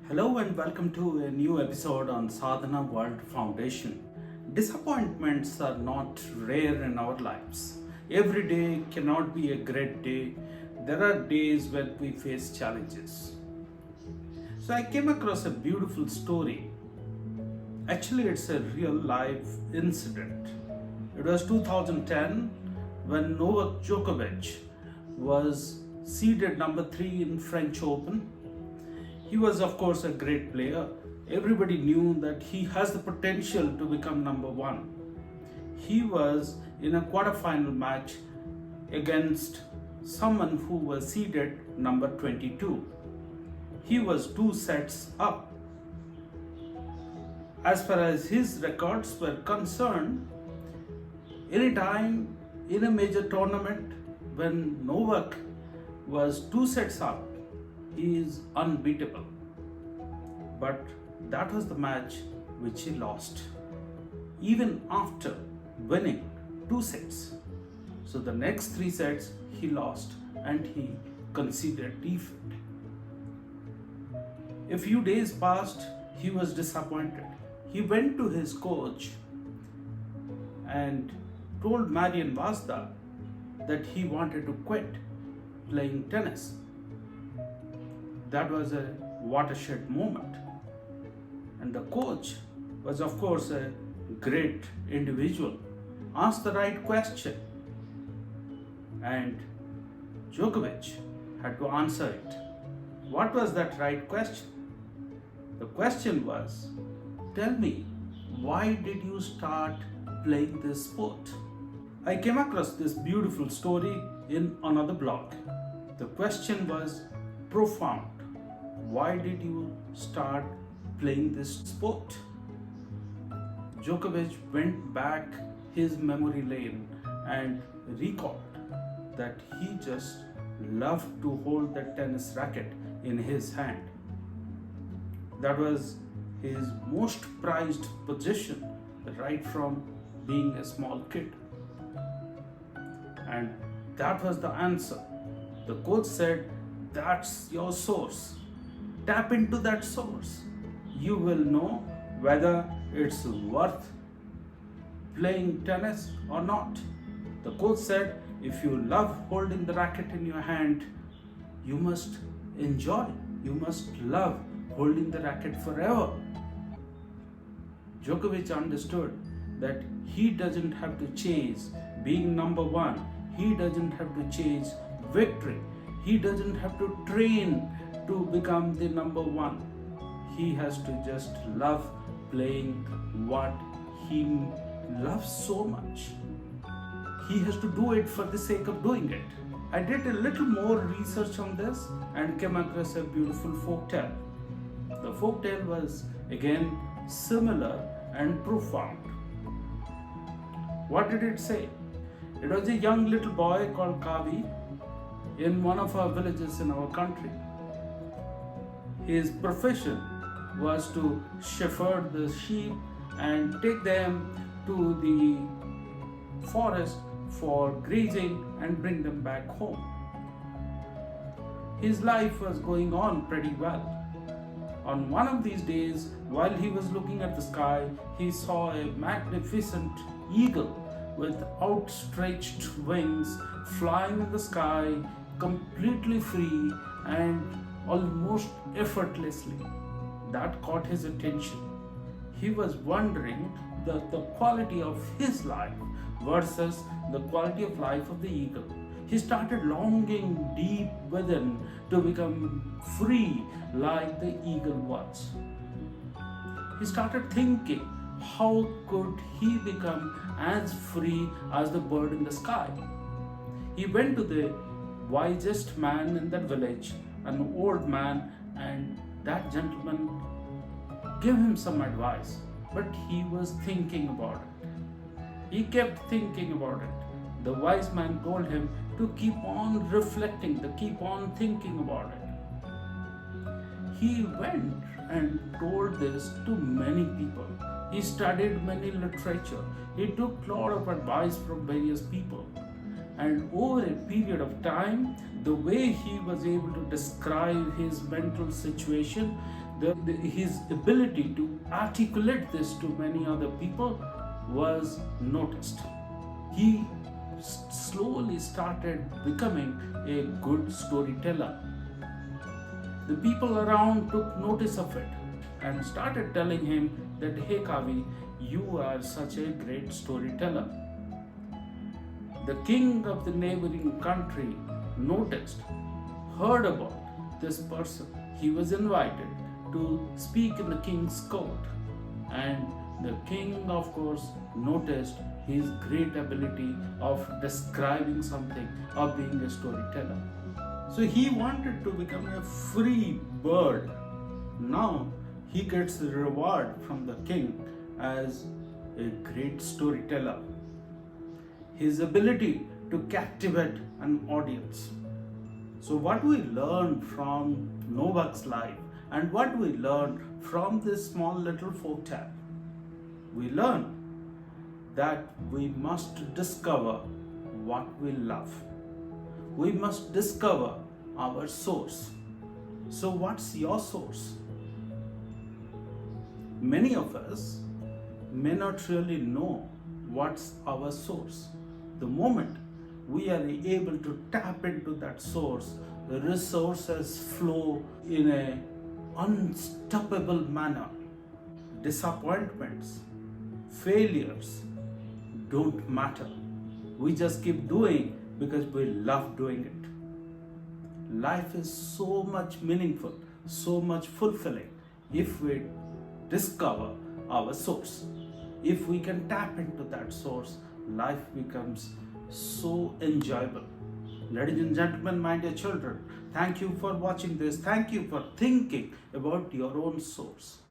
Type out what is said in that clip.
Hello and welcome to a new episode on Sadhana World Foundation. Disappointments are not rare in our lives. Every day cannot be a great day. There are days when we face challenges. So I came across a beautiful story. Actually, it's a real life incident. It was 2010 when Novak Djokovic was seeded number 3 in French Open. He was, of course, a great player. Everybody knew that he has the potential to become number 1. He was in a quarterfinal match against someone who was seeded number 22. He was 2 sets up. As far as his records were concerned, anytime in a major tournament when Novak was 2 sets up, he is unbeatable. But that was the match which he lost, even after winning 2 sets. So the next 3 sets he lost and he conceded defeat. A few days passed, he was disappointed. He went to his coach and told Marian Vazda that he wanted to quit playing tennis. That was a watershed moment. And the coach was, of course, a great individual, asked the right question. And Djokovic had to answer it. What was that right question? The question was, tell me, why did you start playing this sport? I came across this beautiful story in another blog. The question was profound. Why did you start playing this sport? Djokovic went back his memory lane and recalled that he just loved to hold the tennis racket in his hand. That was his most prized possession right from being a small kid. And that was the answer. The coach said, that's your source. Tap into that source. You will know whether it's worth playing tennis or not. The coach said, if you love holding the racket in your hand, you must enjoy, you must love holding the racket forever. Djokovic understood that he doesn't have to chase being number 1. He doesn't have to chase victory. He doesn't have to train to become the number 1. He has to just love playing what he loves so much. He has to do it for the sake of doing it. I did a little more research on this and came across a beautiful folktale. The folktale was again similar and profound. What did it say? It was a young little boy called Kavi in one of our villages in our country. His profession was to shepherd the sheep and take them to the forest for grazing and bring them back home. His life was going on pretty well. On one of these days, while he was looking at the sky, he saw a magnificent eagle with outstretched wings flying in the sky completely free and almost effortlessly. That caught his attention. He was wondering the quality of his life versus the quality of life of the eagle. He started longing deep within to become free like the eagle was. He started thinking, how could he become as free as the bird in the sky? He went to the wisest man in that village, an old man, and that gentleman gave him some advice. But he was thinking about it. He kept thinking about it. The wise man told him to keep on reflecting, to keep on thinking about it. He went and told this to many people. He studied many literature. He took a lot of advice from various people. And over a period of time, the way he was able to describe his mental situation, his ability to articulate this to many other people was noticed. He slowly started becoming a good storyteller. The people around took notice of it and started telling him that, hey Kavi, you are such a great storyteller. The king of the neighboring country noticed, heard about this person. He was invited to speak in the king's court, and the king, of course, noticed his great ability of describing something, of being a storyteller. So he wanted to become a free bird. Now he gets the reward from the king as a great storyteller. His ability to captivate an audience. So, what we learn from Novak's life and what we learn from this small little folk tale, we learn that we must discover what we love. We must discover our source. So, what's your source? Many of us may not really know what's our source. The moment we are able to tap into that source, the resources flow in an unstoppable manner. Disappointments, failures don't matter. We just keep doing because we love doing it. Life is so much meaningful, so much fulfilling if we discover our source. If we can tap into that source, life becomes so enjoyable. Ladies and gentlemen, my dear children, thank you for watching this. Thank you for thinking about your own source.